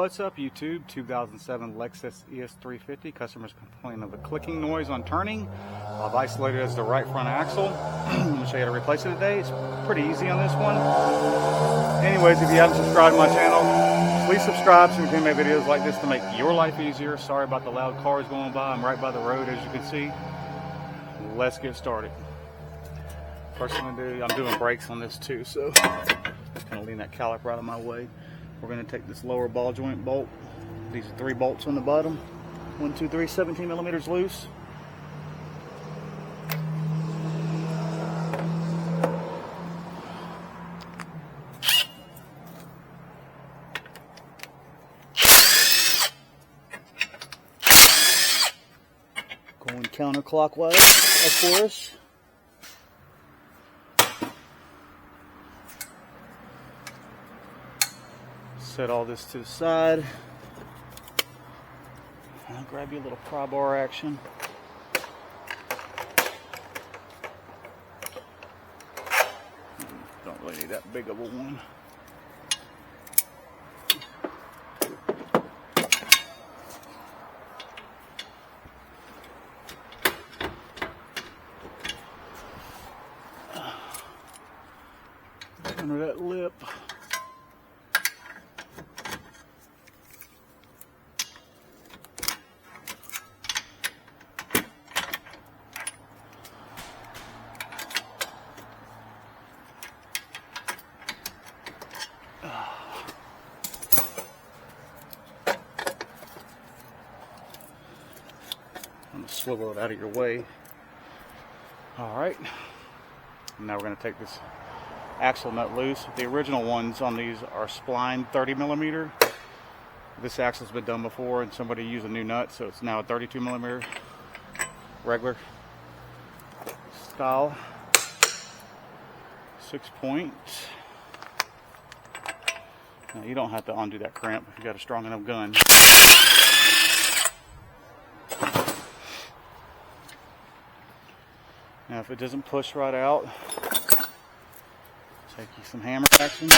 What's up YouTube? 2007 Lexus ES350. Customers complain of a clicking noise on turning. I've isolated as the right front axle. I'm going to show you how to replace it today. It's pretty easy on this one. Anyways, if you haven't subscribed to my channel, please subscribe so we can make videos like this to make your life easier. Sorry about the loud cars going by. I'm right by the road, as you can see. Let's get started. First thing I'm going to do, I'm doing brakes on this too, so just going to lean that caliper out of my way. We're going to take this lower ball joint bolt. These are 3 bolts on the bottom. 1, 2, 3, 17 millimeters loose. Going counterclockwise, of course. Set all this to the side. I'll grab you a little pry bar action. Don't really need that big of a one. Under that lip. I'm going to swivel it out of your way. Alright, now we're going to take this axle nut loose. The original ones on these are spline 30 millimeter. This axle's been done before and somebody used a new nut, so it's now a 32 millimeter regular style 6-point. Now you don't have to undo that crimp if you got a strong enough gun. Now if it doesn't push right out, take you some hammer action.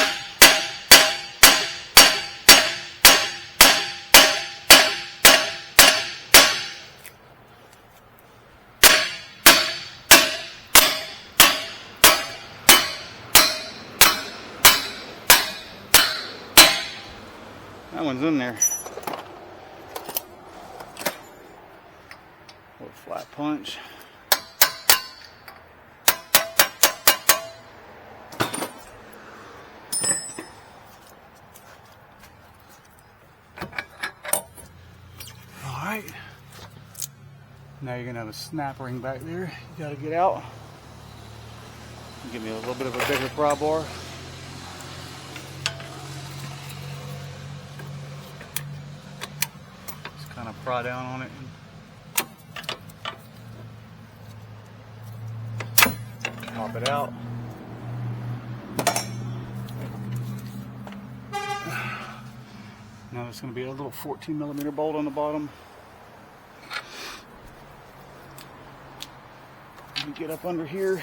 That one's in there. A little flat punch. Alright. Now you're gonna have a snap ring back there. You gotta get out. Give me a little bit of a bigger pry bar. Kind of pry down on it and pop it out. Now there's going to be a little 14 millimeter bolt on the bottom. Let me get up under here.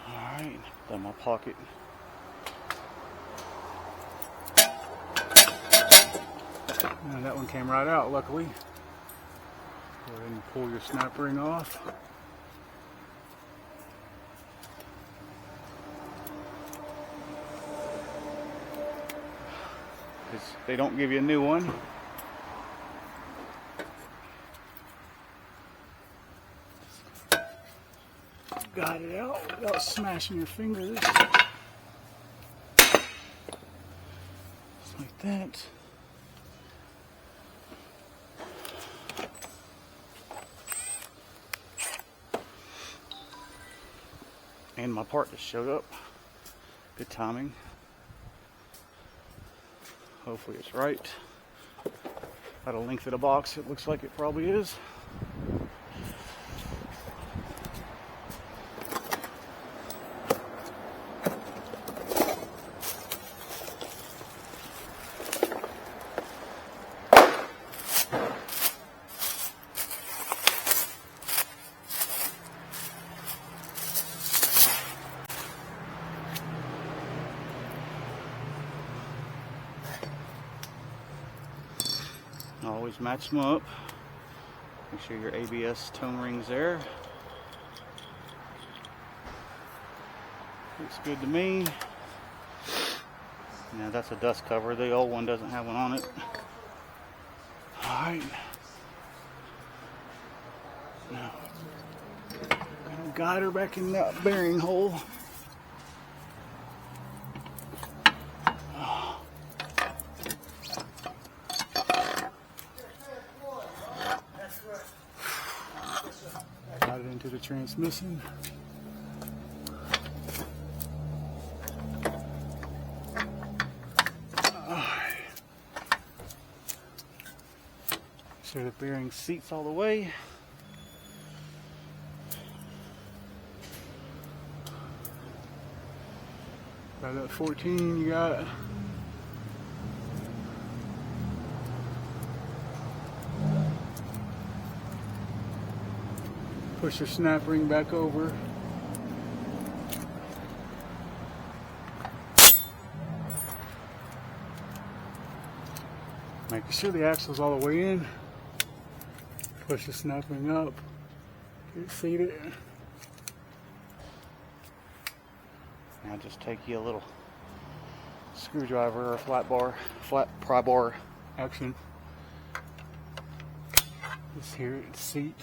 Alright, in my pocket. And that one came right out, luckily. Go ahead and pull your snap ring off. They don't give you a new one. Got it out without smashing your fingers. Just like that. And my part just showed up. Good timing. Hopefully it's right. At a length of the box, it looks like it probably is. Always match them up. Make sure your ABS tone ring's there. Looks good to me. Now that's a dust cover. The old one doesn't have one on it. Alright. Now, gonna guide her back in that bearing hole. Got it into the transmission. Sure the bearing seats all the way. By that 14 you got. Push your snap ring back over. Making sure the axle's all the way in. Push the snap ring up. Get it seated. Now just take you a little screwdriver or flat pry bar action. Just here at the seat.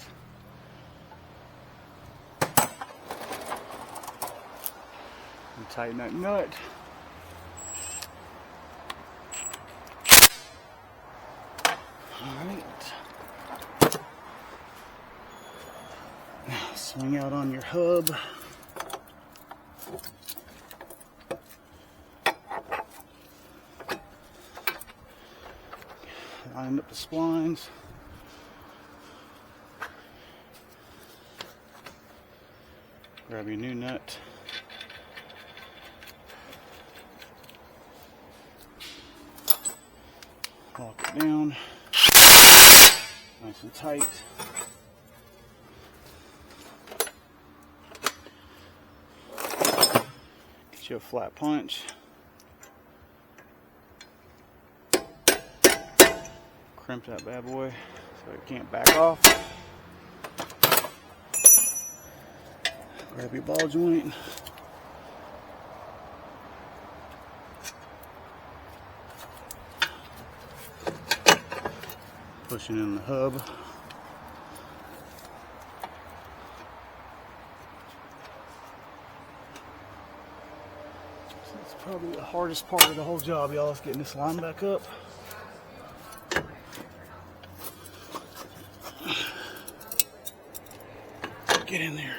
And tighten that nut. Alright. Now swing out on your hub. Line up the splines. Grab your new nut. Lock it down. Nice and tight. Get you a flat punch. Crimp that bad boy so it can't back off. Grab your ball joint. Pushing in the hub. So that's probably the hardest part of the whole job, y'all, is getting this line back up. Get in there.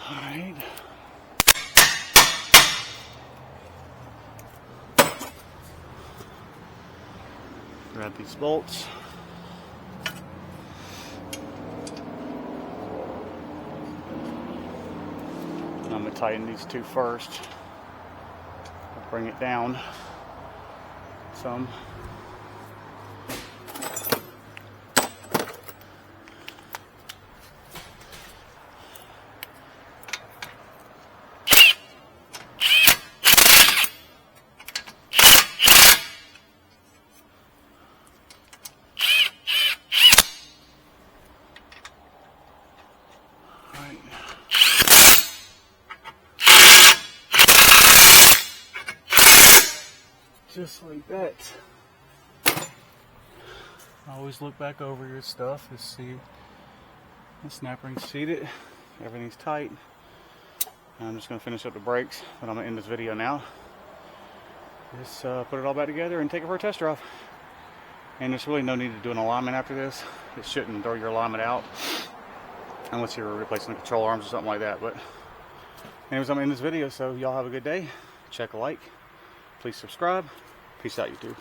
Alright. Grab these bolts. I'm going to tighten these two first. Bring it down some. Just like that. Always look back over your stuff to see the snap ring's seated, everything's tight. I'm just going to finish up the brakes, but I'm going to end this video now. Just put it all back together and take it for a test drive. And there's really no need to do an alignment after this. It shouldn't throw your alignment out unless you're replacing the control arms or something like that. But anyways, I'm going to end this video, so y'all have a good day. Check a like. Please subscribe. Peace out, YouTube.